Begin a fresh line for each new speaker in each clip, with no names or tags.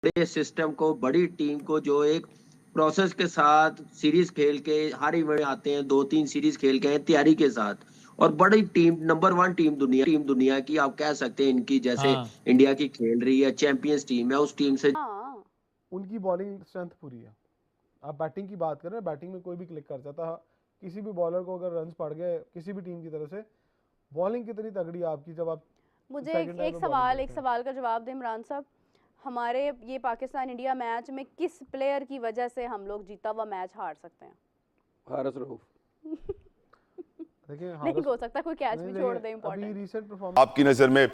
बड़े सिस्टम को, बड़ी टीम को जो एक प्रोसेस के साथ सीरीज खेल के हर इवेंट आते हैं, 2-3 सीरीज खेल के हैं तैयारी के साथ, और बड़ी टीम, नंबर 1 टीम दुनिया की आप कह सकते हैं इनकी, जैसे
हाँ
इंडिया की खेल रही है, चैंपियंस टीम है, उस टीम से
हाँ
उनकी बॉलिंग स्ट्रेंथ पूरी है। आप बैटिंग की बात करें, बैटिंग में कोई भी क्लिक कर जाता है, किसी भी बॉलर को अगर रन्स पड़ गए किसी भी टीम की तरफ से। बॉलिंग कितनी तगड़ी है आपकी जब आप
मुझे
सेकंड टाइम
एक
में बॉलिंग
सवाल
करते हैं।
का जवाब दें इमरान साहब। हमारे ये पाकिस्तान इंडिया मैच में किस प्लेयर की वजह से हम लोग जीता हुआ मैच हार सकते हैं?
हारिस रऊफ।
देखिए
नहीं हो सकता, कोई कैच भी छोड़ दे
अभी
इम्पोर्टेंट।
रीसेंट परफॉर्मेंस
आपकी नज़र में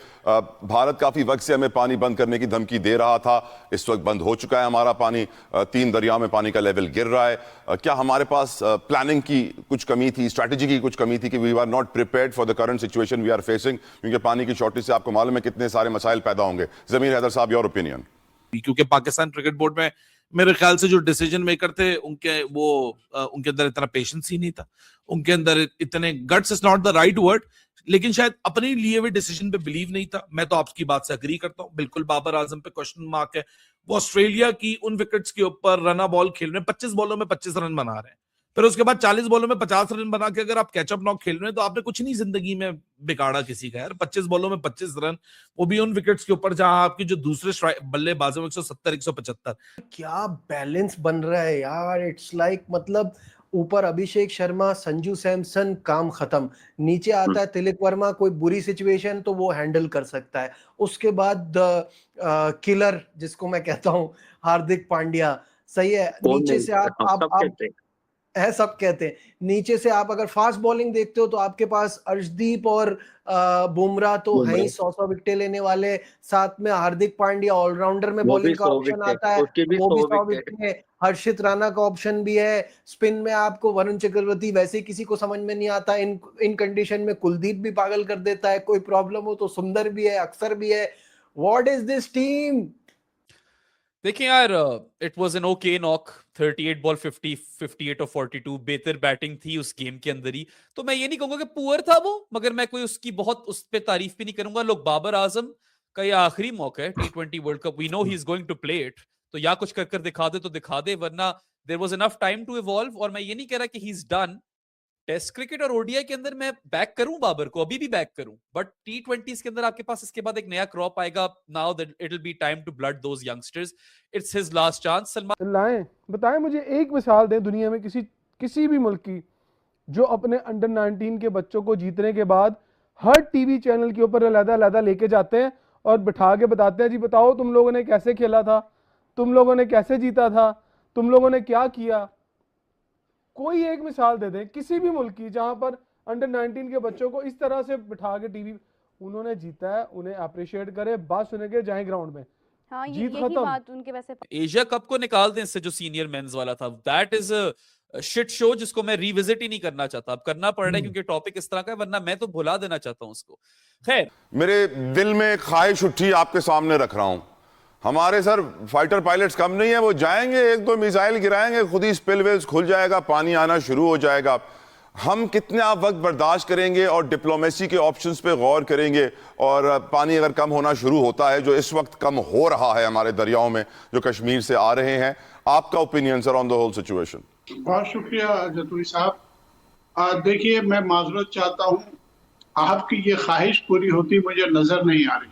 भारत काफी वक्त से हमें पानी बंद करने की धमकी दे रहा था, इस वक्त बंद हो चुका है हमारा पानी, 3 दरियाओं में पानी का लेवल गिर रहा है। क्या हमारे पास प्लानिंग की कुछ कमी थी, स्ट्रैटेजी की कुछ कमी थी कि we are not prepared for the current situation we are facing? क्योंकि पानी की शॉर्टेज से आपको मालूम है कितने सारे मसाइल पैदा होंगे। जमीर हैदर साहब, योर ओपिनियन।
क्योंकि पाकिस्तान क्रिकेट बोर्ड में मेरे ख्याल से जो डिसीजन मेकर थे उनके अंदर इतना पेशेंस ही नहीं था, उनके अंदर इतने guts is not the right word, लेकिन शायद अपने लिए हुए डिसीजन पे बिलीव नहीं था। मैं तो आपकी बात से अग्री करता हूं, बिल्कुल बाबर आजम पे क्वेश्चन मार्क है। वो ऑस्ट्रेलिया की उन विकेट्स के ऊपर रना बॉल खेल रहे हैं, 25 बॉलों में 25 रन बना रहे हैं, फिर उसके बाद 40 बॉलों में 50 रन बना के अगर आप कैचअप नॉक खेल रहे हैं तो आपने कुछ नहीं जिंदगी में बिगाड़ा किसी का यार। 25 बॉलों में 25 रन, वो भी उन विकेट्स के ऊपर जहां आपकी जो दूसरे बल्लेबाजों 170 175।
क्या बैलेंस बन रहा है यार, इट्स लाइक मतलब ऊपर अभिषेक शर्मा, संजू सैमसन, काम खत्म। नीचे आता है तिलक वर्मा, कोई बुरी सिचुएशन तो वो हैंडल कर सकता है। उसके बाद किलर जिसको मैं कहता हूं हार्दिक पांड्या, सही है। नीचे से आप है, सब कहते हैं। नीचे से आप अगर फास्ट बॉलिंग देखते हो तो आपके पास अर्शदीप और बुमराह तो है ही 100 विकेट लेने वाले, साथ में हार्दिक पांड्या ऑलराउंडर में बॉलिंग का ऑप्शन आता है, वो भी 100 विकेट है। हर्षित राणा का ऑप्शन भी है। स्पिन में आपको वरुण चक्रवर्ती वैसे किसी को समझ में नहीं आता, इन कंडीशन में कुलदीप भी पागल कर देता है, कोई प्रॉब्लम हो तो सुंदर भी है, अक्सर भी है। What is this team?
देखिए यार, it was an okay knock, 38 ball 50, 58 और 42, बेहतर बैटिंग थी उस गेम के अंदर ही। तो मैं ये नहीं कहूंगा कि पुअर था वो, मगर मैं कोई उसकी बहुत उस पे तारीफ भी नहीं करूंगा। लोग, बाबर आजम का ये आखिरी मौका है T20 world cup, we know he is going to play it, तो या कुछ कर दिखा दे तो दिखा दे, वरना there was enough time to evolve. और मैं ये नहीं कह रहा कि he is done. Test cricket और ओडीआई के अंदर मैं बैक करूं बाबर को, अभी भी बैक करूं, बट T20s के अंदर आपके पास इसके बाद एक नया क्रॉप आएगा। Now that it will be time to blood those youngsters, it's his last chance. Salman
लाएं, बताएं मुझे एक मिसाल दें दुनिया में किसी भी मुल्क की जो अपने अंडर 19 के बच्चों को जीतने के बाद हर टीवी चैनल के ऊपर अलग-अलग लेके जाते हैं और बिठा के बताते हैं, जी बताओ तुम लोगों ने कैसे खेला था, तुम लोगों ने कैसे जीता था, तुम लोगों ने क्या किया। कोई एक मिसाल दे दें किसी भी मुल्क की जहां पर अंडर 19 के बच्चों को इस तरह से बिठा के टीवी, उन्होंने जीता है, उन्हें अप्रिशिएट करे, बात सुने के जाएं ग्राउंड में।
हाँ,
जीत
यही
खत्म।
बात उनके वैसे
एशिया कप को निकाल दें इससे, जो सीनियर मेंस वाला था, that is a shit show जिसको मैं रिविजिट ही नहीं करना चाहता। अब करना पड़ रहा है क्योंकि टॉपिक इस तरह का है, वरना मैं तो भुला देना चाहता हूं उसको। खैर,
मेरे दिल में ख्वाहिश उठी, आपके सामने रख रहा हूं। हमारे सर फाइटर पायलट्स कम नहीं है, वो जाएंगे, 1-2 मिसाइल गिराएंगे, खुद ही स्पिलवेज खुल जाएगा, पानी आना शुरू हो जाएगा। हम कितना वक्त बर्दाश्त करेंगे और डिप्लोमेसी के ऑप्शंस पे गौर करेंगे? और पानी अगर कम होना शुरू होता है, जो इस वक्त कम हो रहा है हमारे दरियाओं में जो कश्मीर से आ रहे हैं, आपका opinion sir on the whole situation?
बहुत शुक्रिया जतूरी साहब। देखिए, मैं माजरत चाहता हूँ, आपकी ये ख्वाहिश पूरी होती मुझे नजर नहीं आ रही।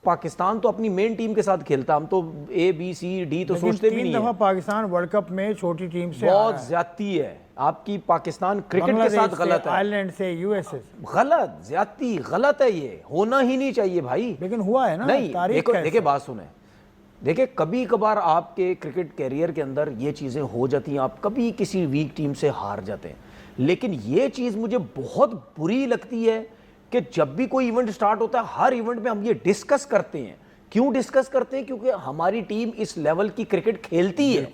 पाकिस्तान तो अपनी मेन टीम के साथ खेलता, हम तो A B C D तो सोचते भी नहीं है।
पाकिस्तान वर्ल्ड कप में छोटी टीम से
बहुत ज्यादती है आपकी, पाकिस्तान क्रिकेट के साथ गलत है,
आयरलैंड से, USA
गलत, ज्यादती गलत है, ये होना ही नहीं चाहिए भाई।
लेकिन हुआ है ना।
नहीं, देखो बात सुने, देखिए कभी कभार आपके क्रिकेट कैरियर के अंदर ये चीजें हो जाती हैं, आप कभी किसी वीक टीम से हार जाते हैं, लेकिन ये चीज मुझे बहुत बुरी लगती है कि जब भी कोई इवेंट स्टार्ट होता है, हर इवेंट में हम ये डिस्कस करते हैं। क्यों डिस्कस करते हैं? क्योंकि हमारी टीम इस लेवल की क्रिकेट खेलती है,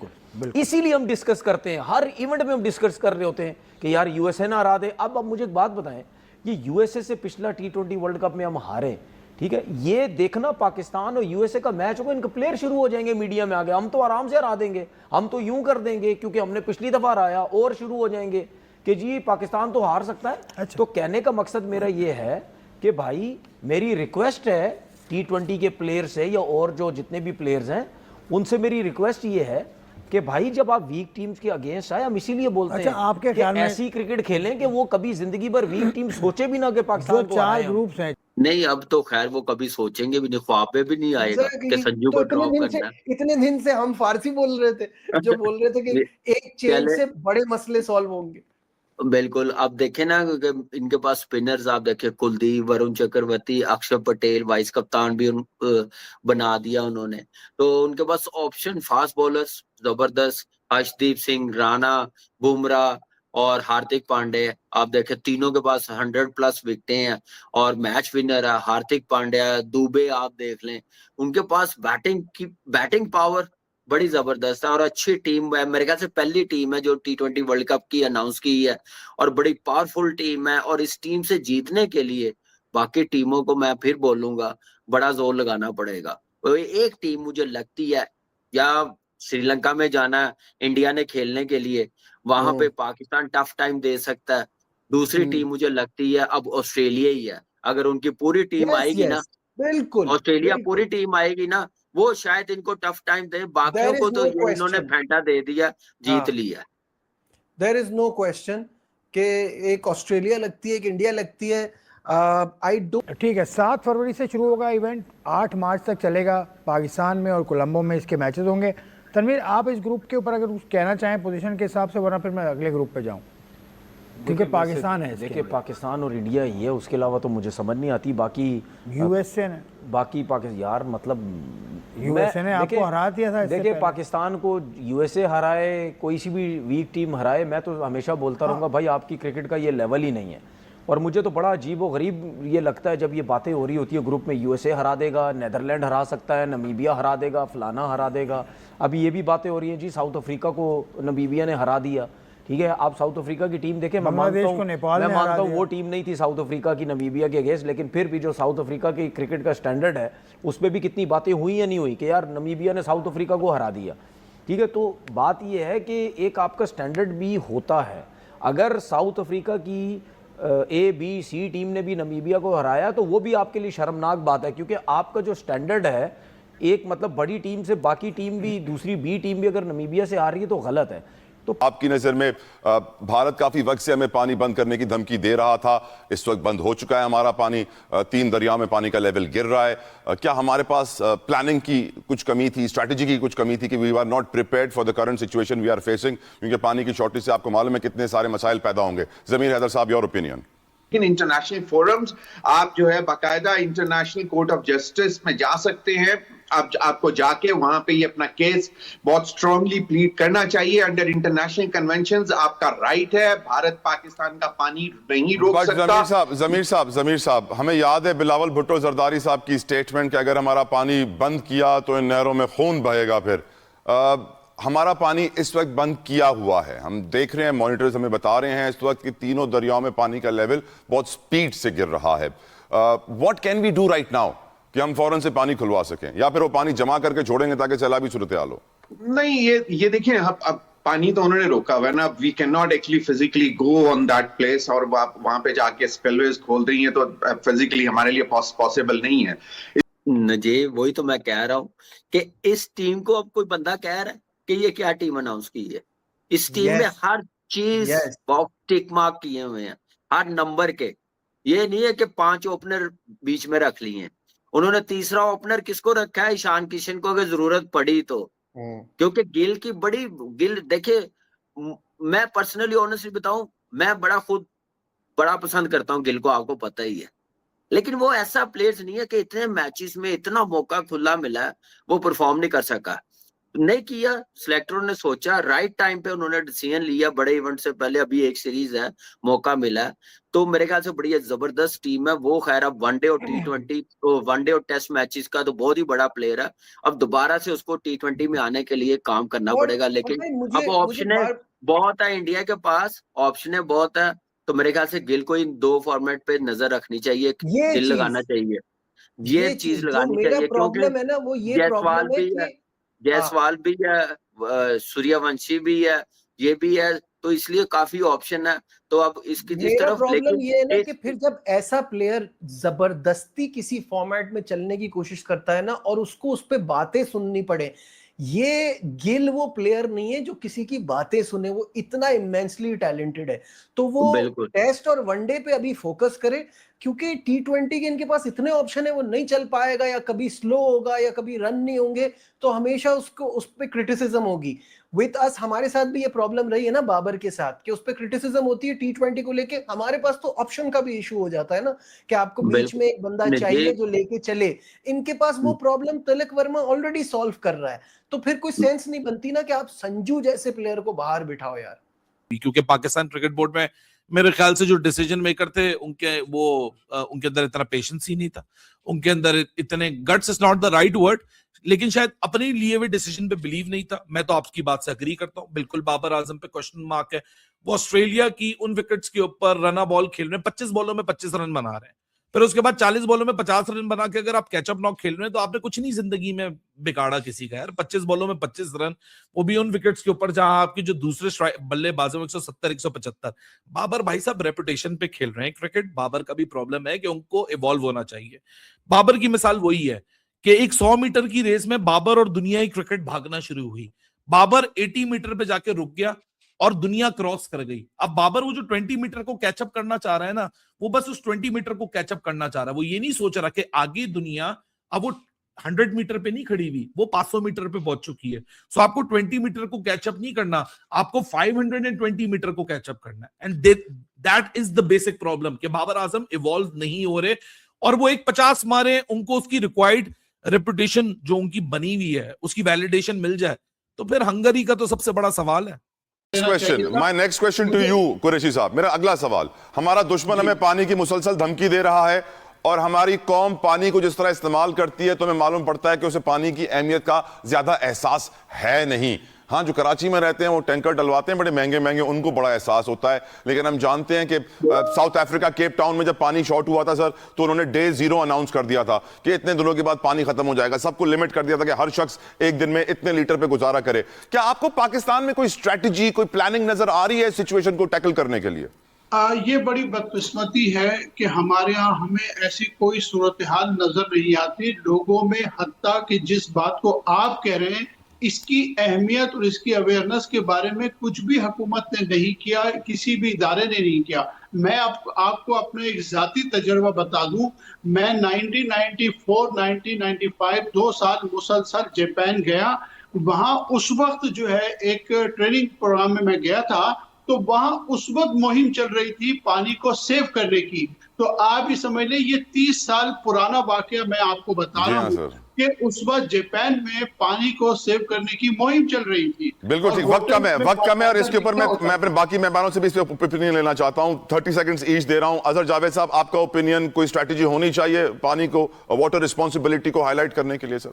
इसीलिए हम डिस्कस करते हैं। हर इवेंट में हम डिस्कस कर रहे होते हैं कि यार यूएसए ना हरा दे। अब मुझे एक बात बताएं, ये यूएसए से पिछला T20 वर्ल्ड कप में हम हारे, ठीक है, ये देखना पाकिस्तान और यूएसए का मैच होगा, इनके प्लेयर शुरू हो जाएंगे मीडिया में आगे, हम तो आराम से हरा देंगे, हम तो यूं कर देंगे क्योंकि हमने पिछली दफा हराया, और शुरू हो जाएंगे कि जी पाकिस्तान तो हार सकता है। अच्छा। तो कहने का मकसद मेरा ये है कि भाई मेरी रिक्वेस्ट है T20 के प्लेयर से या और जो जितने भी प्लेयर्स हैं उनसे मेरी रिक्वेस्ट ये है कि भाई जब आप वीक टीम्स के अगेंस्ट आए, हम इसीलिए बोलते
अच्छा,
हैं
आपके
कि
ख्याल में
ऐसी क्रिकेट खेलें कि वो कभी जिंदगी भर वीक टीम सोचे भी ना कि पाकिस्तान
जो
को
4
हराएं हम।
ग्रुप्स हैं,
नहीं, अब तो खैर वो कभी सोचेंगे भी नहीं, ख्वाब में भी नहीं आएगा कि
एग्जैक्टली,
संजू
तो
को ड्रॉप करना
इतने दिन से हम फारसी बोल रहे थे, जो बोल रहे थे कि एक चेंज
पहले
से बड़े मसले सॉल्व होंगे।
बिल्कुल। अब देखे ना कि इनके पास स्पिनर्स आप देखे, कुलदीप, वरुण चक्रवर्ती, अक्षर पटेल, वाइस कप्तान भी बना दिया उन्होंने। तो उनके पास ऑप्शन, फास्ट बॉलर्स जबरदस्त, हर्षदीप सिंह, राणा, बुमराह और हार्दिक पांडे। आप देखे तीनों के पास 100+ विकेटें हैं और मैच विनर है हार्दिक पांड्या, दुबे आप देख लें। उनके पास बैटिंग पावर बड़ी जबरदस्त है और अच्छी टीम है। मेरे ख्याल से पहली टीम है जो T20 वर्ल्ड कप की अनाउंस की है और बड़ी पावरफुल टीम है। और इस टीम से जीतने के लिए बाकी टीमों को मैं फिर बोलूंगा बड़ा जोर लगाना पड़ेगा। तो एक टीम मुझे लगती है, या श्रीलंका में जाना है इंडिया ने खेलने के लिए, वहां पे पाकिस्तान टफ टाइम दे सकता है। दूसरी टीम मुझे लगती है अब ऑस्ट्रेलिया ही है। अगर उनकी पूरी टीम
यस
आएगी ना,
यस, बिल्कुल
ऑस्ट्रेलिया
बिल्कुल,
पूरी टीम आएगी ना, वो शायद इनको टफ टाइम दे। बाकियों
देयर
को
इज
तो
नो
ये इन्होंने
क्वेश्चन,
फेंटा दे दिया, जीत
हाँ,
लिया।
देयर इज नो क्वेश्चन कि एक ऑस्ट्रेलिया लगती है, एक इंडिया लगती है। आई डोंट
ठीक है। 7 फरवरी से शुरू होगा इवेंट, 8 मार्च तक चलेगा। पाकिस्तान में और कोलंबो में इसके मैचेस होंगे। तनवीर, आप इस ग्रुप के ऊपर अगर कुछ कहना चाहें पोजीशन के हिसाब से, वरना फिर मैं अगले ग्रुप पे जाऊं, क्योंकि पाकिस्तान है इसके
देखिए
अंदर।
पाकिस्तान और इंडिया ही है, उसके अलावा तो मुझे समझ नहीं आती। बाकी
यूएसए ने
बाकी पाकिस्तान यार, मतलब
यूएसए ने आपको
देखिए-
हरा दिया था इससे
देखिए
पहले।
पाकिस्तान को यूएसए हराए, कोई सी भी वीक टीम हराए, मैं तो हमेशा बोलता रहूँगा भाई आपकी क्रिकेट का ये लेवल ही नहीं है। और मुझे तो बड़ा अजीब व गरीब ये लगता है जब ये बातें हो रही होती है ग्रुप में, यूएसए हरा देगा, नेदरलैंड हरा सकता है, नमीबिया हरा देगा, फलाना हरा देगा। अभी ये भी बातें हो रही हैं जी साउथ अफ्रीका को नमीबिया ने हरा दिया। ठीक है, आप साउथ अफ्रीका की टीम देखें, मैं
बांग्लादेश
मानता
को
हूँ
नेपाल
मैं
ने
मानता
हरा
हूँ वो
दिया।
टीम नहीं थी साउथ अफ्रीका की नमीबिया के अगेंस्ट, लेकिन फिर भी जो साउथ अफ्रीका की क्रिकेट का स्टैंडर्ड है उस पर भी कितनी बातें हुई या नहीं हुई कि यार नमीबिया ने साउथ अफ्रीका को हरा दिया। ठीक है, तो बात यह है कि एक आपका स्टैंडर्ड भी होता है। अगर साउथ अफ्रीका की A-B-C टीम ने भी नमीबिया को हराया तो वो भी आपके लिए शर्मनाक बात है, क्योंकि आपका जो स्टैंडर्ड है एक मतलब बड़ी टीम से बाकी टीम भी, दूसरी बी टीम भी अगर नमीबिया से आ रही है तो गलत है। तो
आपकी नजर में भारत काफी वक्त से हमें पानी बंद करने की धमकी दे रहा था, इस वक्त बंद हो चुका है हमारा पानी, 3 दरियाओं में पानी का लेवल गिर रहा है। क्या हमारे पास प्लानिंग की कुछ कमी थी, स्ट्रैटेजी की कुछ कमी थी कि we are not prepared for the current situation we are facing? क्योंकि पानी की शॉर्टेज से आपको मालूम है कितने सारे मसाइल पैदा होंगे। जमीर हैदर साहब, your opinion.
In international forums आप जो है बाकायदा इंटरनेशनल कोर्ट ऑफ जस्टिस में जा सकते हैं। आपको जाके वहां पे ये अपना केस बहुत स्ट्रांगली प्लीड करना चाहिए। अंडर इंटरनेशनल कन्वेंशंस आपका राइट है, भारत पाकिस्तान का पानी नहीं रोक सकता।
जमीर साहब, हमें याद है बिलावल भुट्टो जरदारी साहब की स्टेटमेंट कि अगर हमारा पानी बंद किया तो इन नहरों में खून बहेगा। फिर हमारा पानी इस वक्त बंद किया हुआ है, हम देख रहे हैं, मॉनिटर्स हमें बता रहे हैं इस वक्त कि तीनों दरियाओं में पानी का लेवल बहुत स्पीड से गिर रहा है। What can we do right now कि हम फौरन से पानी खुलवा सकें, या फिर वो पानी जमा करके छोड़ेंगे ताकि सैलाबी सूरत हाल हो?
नहीं, ये देखिए, अब पानी तो उन्होंने रोका हुआ है ना। We can not actually physically go on that place और वहां पे जाके स्पिलवेज खोल देंगे तो फिजिकली हमारे लिए पॉसिबल नहीं है।
जी, वही तो मैं कह रहा हूँ कि इस टीम को अब कोई बंदा कह रहा है कि ये क्या टीम अनाउंस की है। इस टीम में हर चीज बॉक्स टिक मार्क किए हुए हैं, हर नंबर के। ये नहीं है कि 5 ओपनर बीच में रख लिए हैं। उन्होंने तीसरा ओपनर किसको रखा है? ईशान किशन को, अगर जरूरत पड़ी तो। क्योंकि गिल देखिए, मैं पर्सनली ऑनेस्टली बताऊं, मैं बड़ा पसंद करता हूं गिल को, आपको पता ही है। लेकिन वो ऐसा प्लेयर्स नहीं है कि इतने मैचेस में इतना मौका खुला मिला है वो परफॉर्म नहीं कर सका, नहीं किया। सिलेक्टरों ने सोचा, राइट टाइम पे उन्होंने डिसीजन लिया। बड़े इवेंट से पहले अभी एक सीरीज है, मौका मिला है, तो मेरे ख्याल से बड़ी जबरदस्त टीम है वो। खैर अब वनडे और T20 वनडे और टेस्ट मैचेस का तो बहुत ही बड़ा प्लेयर है। अब दोबारा से उसको T20 में आने के लिए काम करना पड़ेगा। लेकिन अब ऑप्शन बहुत है इंडिया के पास, ऑप्शन बहुत है। तो मेरे ख्याल से गिल को इन 2 फॉर्मेट पे नजर रखनी चाहिए, दिल लगाना चाहिए, ये चीज लगानी चाहिए।
प्रॉब्लम है ना, वो ये
जायसवाल भी है, जायसवाल भी है, सूर्यवंशी भी है, ये भी है, तो इसलिए काफी ऑप्शन है। तो अब इसकी इस तरफ
प्रॉब्लम ये है ना कि फिर जब ऐसा प्लेयर जबरदस्ती किसी फॉर्मेट में चलने की कोशिश करता है ना और उसको उस पे बातें सुननी पड़े, ये गिल वो प्लेयर नहीं है जो किसी की बातें सुने, वो इतना इमेंसली टैलेंटेड है। तो वो
बिल्कुल।
टेस्ट और वनडे पे अभी फोकस करे, क्योंकि T20 के इनके पास इतने ऑप्शन है, वो नहीं चल पाएगा या कभी स्लो होगा या कभी रन नहीं होंगे, तो हमेशा उसको उस पर क्रिटिसिज्म होगी। विद अस हमारे साथ भी ये प्रॉब्लम रही है ना बाबर के साथ, कि उस पर क्रिटिसिज्म होती है T20 को लेके। हमारे पास तो ऑप्शन का भी इशू हो जाता है ना, कि आपको बीच में एक बंदा चाहिए जो लेके चले। इनके पास वो problem Tilak Varma already solve कर रहा है, तो फिर कोई सेंस नहीं बनती ना कि आप संजू जैसे प्लेयर को बाहर बिठाओ यार।
क्योंकि पाकिस्तान क्रिकेट बोर्ड में मेरे ख्याल से जो डिसीजन मेकर थे उनके अंदर इतना पेशेंस ही नहीं था, उनके अंदर इतने guts is not the right word, लेकिन शायद अपने लिए हुए डिसीजन पे बिलीव नहीं था। मैं तो आपकी बात से अग्री करता हूं, बिल्कुल बाबर आजम पे क्वेश्चन मार्क है। वो ऑस्ट्रेलिया की उन विकेट्स के ऊपर रना बॉल खेल रहे हैं, 25 बॉलों में 25 रन बना रहे हैं, फिर उसके बाद 40 बॉलों में 50 रन बना के अगर आप कैचअप नॉक खेल रहे हैं तो आपने कुछ नहीं जिंदगी में बिगाड़ा किसी का यार। 25 बॉलों में 25 रन, वो भी उन विकेट्स के ऊपर जहां आपकी जो दूसरे बल्लेबाजों में 170 175। बाबर भाई साहब रेपुटेशन पे खेल रहे हैं क्रिकेट। बाबर का भी प्रॉब्लम है कि उनको इवॉल्व होना चाहिए। बाबर की मिसाल वही है कि एक 100 मीटर की रेस में बाबर और दुनियाई क्रिकेट भागना शुरू हुई। बाबर 80 मीटर पे जाके रुक गया और दुनिया क्रॉस कर गई। अब बाबर वो जो 20 मीटर को कैचअप करना चाह रहा है ना, वो बस उस 20 मीटर को कैचअप करना चाह रहा है। वो ये नहीं सोच रहा कि आगे दुनिया, अब वो 100 मीटर पे नहीं खड़ी हुई, वो 500 मीटर पे पहुंच चुकी है। सो आपको 20 मीटर को कैचअप नहीं करना, आपको 520 मीटर को कैचअप करना है। And that is the basic problem कि बाबर आजम इवॉल्व नहीं हो रहे, और वो एक 50 मारे, उनको उसकी रिक्वायर्ड रेपुटेशन जो उनकी बनी हुई है उसकी वैलिडेशन मिल जाए, तो फिर हंगरी का तो सबसे बड़ा सवाल है।
My next question to you Qureshi साहब, मेरा अगला सवाल, हमारा दुश्मन हमें पानी की मुसलसल धमकी दे रहा है और हमारी कौम पानी को जिस तरह इस्तेमाल करती है तो हमें मालूम पड़ता है कि उसे पानी की अहमियत का ज्यादा एहसास है नहीं। हाँ, जो कराची में रहते हैं वो टैंकर डलवाते हैं बड़े महंगे महंगे, उनको बड़ा एहसास होता है। लेकिन हम जानते हैं कि साउथ अफ्रीका केप टाउन में जब पानी शॉर्ट हुआ था सर, तो उन्होंने डे 0 अनाउंस कर दिया था कि इतने दिनों के बाद पानी खत्म हो जाएगा। सबको लिमिट कर दिया था कि हर शख्स एक दिन में इतने लीटर पे गुजारा करे। क्या आपको पाकिस्तान में कोई स्ट्रैटेजी, कोई प्लानिंग नजर आ रही है इस सिचुएशन को टैकल करने के लिए?
ये बड़ी बदकिस्मती है कि हमारे यहाँ हमें ऐसी कोई सूरत हाल नजर नहीं आती लोगों में। हत्ता कि जिस बात को आप कह रहे हैं, इसकी अहमियत और इसकी अवेयरनेस के बारे में कुछ भी हुकूमत ने नहीं किया, किसी भी इदारे ने नहीं किया। मैं आपको अपना एक जाती तजर्बा बता दूं। मैं 1994, 1995 2 साल मुसलसल जापान गया। वहां उस वक्त जो है एक ट्रेनिंग प्रोग्राम में मैं गया था, तो वहां उस वक्त मुहिम चल रही थी पानी को सेव करने की। तो आप ही समझ लें, ये 30 साल पुराना वाकया मैं आपको बता रहा हूँ कि उस वक्त जापान में पानी को सेव करने की मुहिम चल रही थी।
बिल्कुल ठीक, वक्त कम है और इसके ऊपर मैं अपने बाकी मेहमानों से भी इस पे ओपिनियन लेना चाहता हूं। 30 सेकंड्स ईच दे रहा हूं। अजहर जावेद साहब, आपका ओपिनियन, कोई स्ट्रैटेजी होनी चाहिए पानी को, वाटर रिस्पॉन्सिबिलिटी को हाईलाइट करने के लिए? सर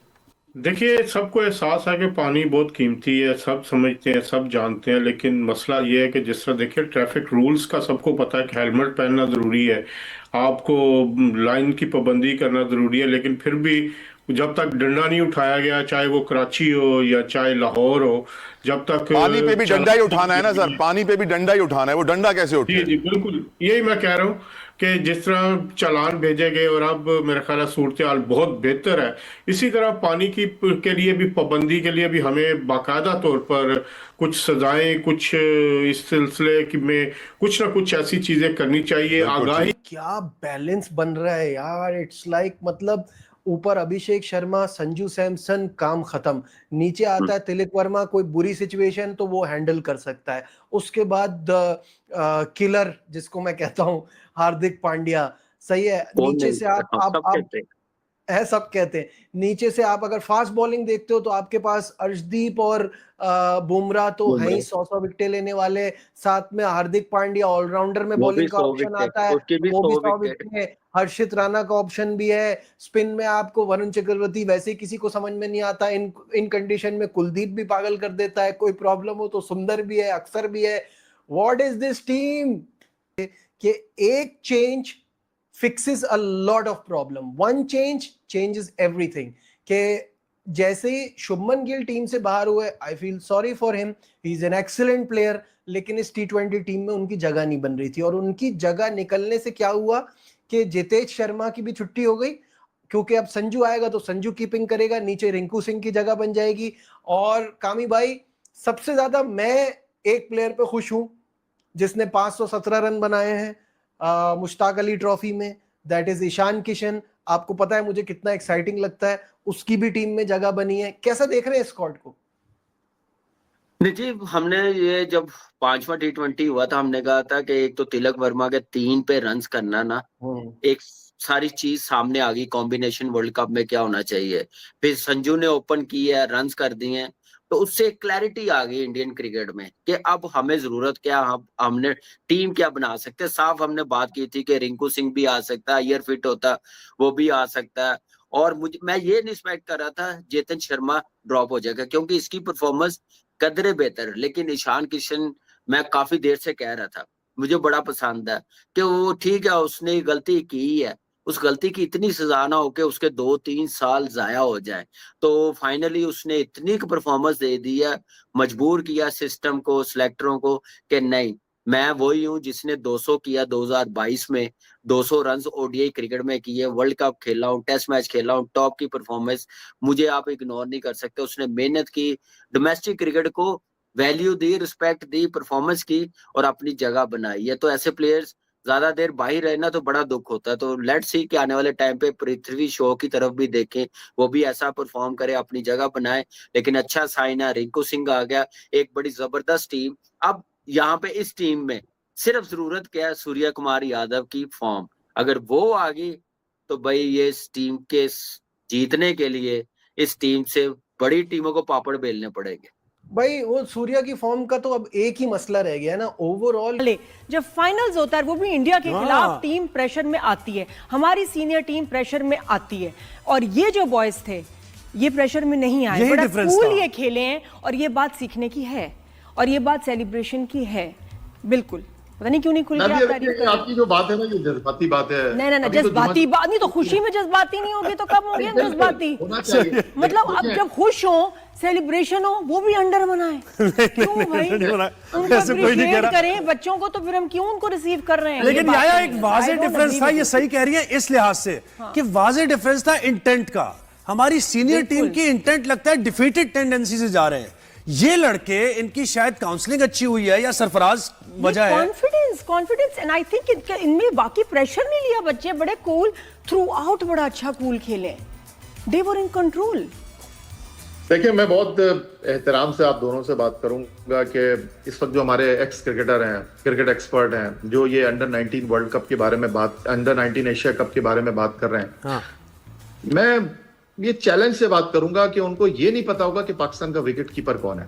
देखिए, सबको एहसास है कि पानी बहुत कीमती है, सब समझते हैं, सब जानते हैं, लेकिन मसला ये है कि जिस तरह देखिए ट्रैफिक रूल्स का सबको पता है कि हेलमेट पहनना ज़रूरी है, आपको लाइन की पाबंदी करना ज़रूरी है, लेकिन फिर भी जब तक डंडा नहीं उठाया गया, चाहे वो कराची हो या चाहे लाहौर हो, जब तक
पानी पे भी डंडा ही उठाना है ना सर, पानी पे भी डंडा ही उठाना है, वो डंडा कैसे उठे?
जी बिल्कुल, यही मैं कह रहा हूँ कि जिस तरह चालान भेजे गए और अब मेरा ख्याल है सूरत हाल बहुत बेहतर है, इसी तरह पानी की के लिए भी पाबंदी के लिए भी हमें बाकायदा तौर पर कुछ सजाएं, कुछ इस सिलसिले में कुछ ना कुछ ऐसी चीजें करनी चाहिए। आगाही,
क्या बैलेंस बन रहा है यार, इट्स लाइक मतलब ऊपर अभिषेक शर्मा, संजू सैमसन, काम खत्म। नीचे आता है तिलक वर्मा, कोई बुरी सिचुएशन तो वो हैंडल कर सकता है। उसके बाद किलर जिसको मैं कहता हूँ हार्दिक पांड्या, सही है। नीचे से सब कहते हैं। नीचे से आप अगर फास्ट बॉलिंग देखते हो तो आपके पास अर्शदीप और बुमराह तो है ही 100 विकेट लेने वाले, साथ में हार्दिक पांड्या ऑलराउंडर में बॉलिंग का ऑप्शन आता है, वो भी 100 विकेट है। हर्षित राणा का ऑप्शन भी है। स्पिन में आपको वरुण चक्रवर्ती वैसे किसी को समझ में नहीं आता, इन कंडीशन में कुलदीप भी पागल कर देता है। कोई प्रॉब्लम हो तो सुंदर भी है, अक्सर भी है। What is this team? कि एक change fixes a lot of problem, one change changes everything। के जैसे ही शुभमन गिल टीम से बाहर हुए, I feel sorry for him, he is an excellent player, लेकिन इस T20 टीम में उनकी जगह नहीं बन रही थी। और उनकी जगह निकलने से क्या हुआ कि जितेश शर्मा की भी छुट्टी हो गई, क्योंकि अब संजू आएगा तो संजू कीपिंग करेगा, नीचे रिंकू सिंह की जगह बन जाएगी। और कामी भाई, सबसे ज्यादा मैं एक प्लेयर पे खुश हूं जिसने 517 रन बनाए हैं मुश्ताक अली ट्रॉफी में, दैट इज ईशान किशन। आपको पता है मुझे कितना एक्साइटिंग लगता है, उसकी भी टीम में जगह बनी है। कैसा देख रहे हैं स्क्वाड को?
देखिए, हमने ये जब 5वां T20 हुआ था, हमने कहा था कि एक तो तिलक वर्मा के 3 पे रन्स करना ना, एक सारी चीज सामने आ गई, कॉम्बिनेशन वर्ल्ड कप में क्या होना चाहिए। फिर संजू ने ओपन की है, रन्स कर दिए हैं, तो उससे एक क्लैरिटी आ गई इंडियन क्रिकेट में कि अब हमें जरूरत क्या, हमने टीम क्या बना सकते हैं। साफ हमने बात की थी कि रिंकू सिंह भी आ सकता है, ईयर फिट होता वो भी आ सकता है। और मैं ये नहीं एक्सपेक्ट कर रहा था चेतन शर्मा ड्रॉप हो जाएगा, क्योंकि इसकी परफॉर्मेंस कदरे बेहतर। लेकिन ईशान किशन, मैं काफी देर से कह रहा था, मुझे बड़ा पसंद है कि वो ठीक है, उसने गलती की है, उस गलती की इतनी सजा ना हो कि उसके 2-3 साल जाया हो जाए। तो फाइनली उसने इतनी परफॉर्मेंस दे दी है, मजबूर किया सिस्टम को, सिलेक्टरों को कि नहीं, मैं वही हूँ जिसने 200 किया 2022 में, 200 रन ओडीआई क्रिकेट में किए, वर्ल्ड कप खेला हूँ, टेस्ट मैच खेला हूँ, टॉप की परफॉर्मेंस मुझे आप इग्नोर नहीं कर सकते। उसने मेहनत की, डोमेस्टिक क्रिकेट को वैल्यू दी, रिस्पेक्ट दी, परफॉर्मेंस की और अपनी जगह बनाई है। तो ऐसे प्लेयर्स ज्यादा देर बाहर रहना तो बड़ा दुख होता है। तो लेट्स सी कि आने वाले टाइम पे पृथ्वी शो की तरफ भी देखें, वो भी ऐसा परफॉर्म करे, अपनी जगह बनाए। लेकिन अच्छा साइन है, रिंकू सिंह आ गया, एक बड़ी जबरदस्त टीम। अब यहाँ पे इस टीम में सिर्फ जरूरत क्या है, सूर्य कुमार यादव की फॉर्म अगर वो आ गई तो भाई ये इस टीम के जीतने के लिए इस टीम से बड़ी टीमों को पापड़ बेलने पड़ेंगे।
भाई वो सूर्या की फॉर्म का तो अब एक ही मसला रह गया है ना, ओवरऑल
जब फाइनल्स होता है वो भी इंडिया के खिलाफ टीम प्रेशर में आती है, हमारी सीनियर टीम प्रेशर में आती है, और ये जो बॉयज थे ये प्रेशर में नहीं आए, बड़ा कूल ये खेले हैं। और ये बात सीखने की है और ये बात सेलिब्रेशन की है। बिल्कुल, पता नहीं क्यों नहीं खुल के
आपकी जो बात है ना, ये जज्बाती बात है।
नहीं, जज्बाती बात नहीं, तो खुशी में जज्बाती नहीं होगी तो कब होगी जज्बाती? मतलब अब जब खुश हो, सेलिब्रेशन हो, वो भी अंडर बनाए क्यों भाई? उनको अप्रिशिएट करें बच्चों को, तो फिर हम क्यों उनको रिसीव कर रहे हैं?
लेकिन याया एक वाज़ेह डिफरेंस था, ये सही कह रही है इस लिहाज से कि वाज़ेह डिफरेंस था इंटेंट का। हमारी सीनियर टीम की इंटेंट लगता है डिफीटेड टेंडेंसी से जा रहे हैं। ये लड़के, इनकी शायद काउंसलिंग अच्छी हुई है या सरफराज वजह है,
कॉन्फिडेंस एंड आई थिंक इनमें बाकी प्रेशर नहीं लिया। बच्चे बड़े कूल थ्रू आउट, बड़ा अच्छा कूल खेले, दे वर इन कंट्रोल।
देखिए, मैं बहुत एहतराम से आप दोनों से बात करूंगा कि इस वक्त जो हमारे एक्स क्रिकेटर हैं, क्रिकेट एक्सपर्ट हैं, जो ये अंडर 19 वर्ल्ड कप के बारे में बात, अंडर 19 एशिया कप के बारे में बात कर रहे हैं। मैं ये चैलेंज से बात करूंगा कि उनको ये नहीं पता होगा कि पाकिस्तान का विकेट कीपर कौन है।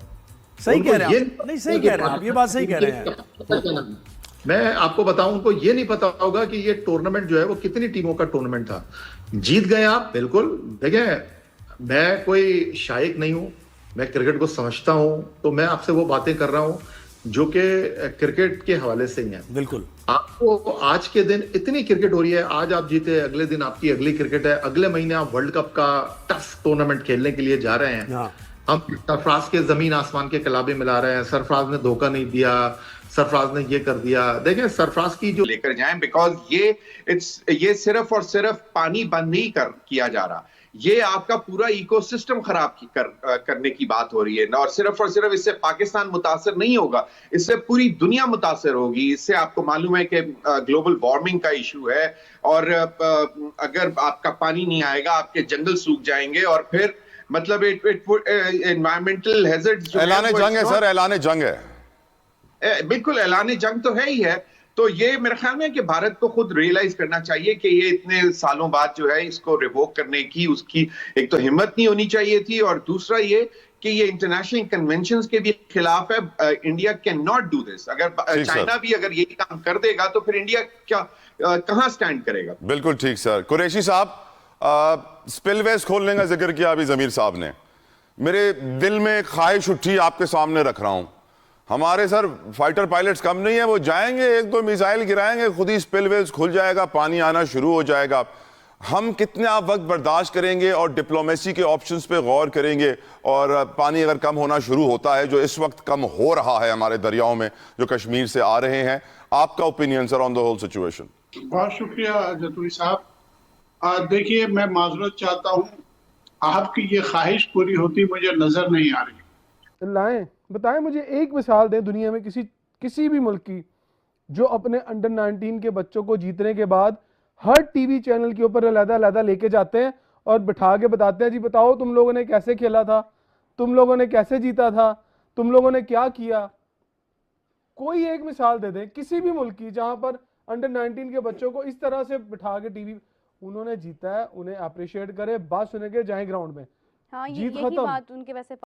सही कह रहे हैं आप, नहीं सही कह रहे हैं आप, ये बात सही कह रहे हैं।
मैं आपको बताऊं, उनको ये नहीं पता होगा कि ये टूर्नामेंट जो है वो कितनी टीमों का टूर्नामेंट था। जीत गए आप, बिल्कुल। देखें, मैं कोई शायक नहीं हूं, मैं क्रिकेट को समझता हूं, तो मैं आपसे वो बातें कर रहा हूं जो कि क्रिकेट के हवाले से ही हैं।
बिल्कुल।
आपको आज के दिन इतनी क्रिकेट हो रही है, आज आप जीते, अगले दिन आपकी अगली क्रिकेट है, अगले महीने आप वर्ल्ड कप का टफ टूर्नामेंट खेलने के लिए जा रहे हैं। हम सरफराज के जमीन आसमान के कलाबे मिला रहे हैं, सरफराज ने धोखा नहीं दिया, सरफराज ने ये कर दिया। देखें, सरफराज की जो
लेकर जाएं, बिकॉज ये सिर्फ और सिर्फ पानी बंद नहीं किया जा रहा, ये आपका पूरा इकोसिस्टम खराब करने की बात हो रही है। और सिर्फ इससे पाकिस्तान मुतासर नहीं होगा, इससे पूरी दुनिया मुतासर होगी। इससे आपको मालूम है कि ग्लोबल वार्मिंग का इशू है, और अगर आपका पानी नहीं आएगा, आपके जंगल सूख जाएंगे, और फिर मतलब एनवायरमेंटल हैजर्ड्स।
ऐलान जंग है सर, ऐलान जंग है।
बिल्कुल, ऐलान जंग तो है ही है। तो ये मेरे ख्याल में कि भारत को खुद रियलाइज करना चाहिए कि ये इतने सालों बाद जो है इसको रिवोक करने की उसकी एक तो हिम्मत नहीं होनी चाहिए थी, और दूसरा ये कि ये इंटरनेशनल कन्वेंशंस के भी खिलाफ है। India can not do this. अगर चाइना भी अगर यही काम कर देगा तो फिर इंडिया कहां स्टैंड करेगा?
बिल्कुल ठीक सर। कुरैशी साहब, स्पिलवेज खोलने का जिक्र किया अभी जमीर साहब ने, मेरे दिल में एक ख्वाहिश उठी, आपके सामने रख रहा हूं। हमारे सर फाइटर पायलट्स कम नहीं है, वो जाएंगे, 1-2 मिसाइल गिराएंगे, खुद ही स्पिलवेज खुल जाएगा, पानी आना शुरू हो जाएगा। हम कितने आप वक्त बर्दाश्त करेंगे और डिप्लोमेसी के ऑप्शंस पे गौर करेंगे? और पानी अगर कम होना शुरू होता है, जो इस वक्त कम हो रहा है हमारे दरियाओं में जो कश्मीर से आ रहे हैं, आपका opinion sir on the whole situation?
बहुत शुक्रिया जतूरी साहब। देखिए, मैं माजरत चाहता हूँ, आपकी ये ख्वाहिश पूरी होती मुझे नजर नहीं आ रही।
लाएं, बताएं मुझे एक मिसाल दें दुनिया में किसी भी मुल्क की जो अपने अंडर 19 के बच्चों को जीतने के बाद हर टीवी चैनल के ऊपर अलग-अलग लेके जाते हैं और बिठा के बताते हैं, जी बताओ तुम लोगों ने कैसे खेला था, तुम लोगों ने कैसे जीता था, तुम लोगों ने क्या किया। कोई एक मिसाल दे दें किसी भी मुल्क की जहां पर अंडर 19 के बच्चों को इस तरह से बिठा के टीवी, उन्होंने जीता है, उन्हें अप्रिशिएट करें, बात सुने के जाएं ग्राउंड में,
हाँ,
जीत
यही
खत्म।
बात उनके वैसे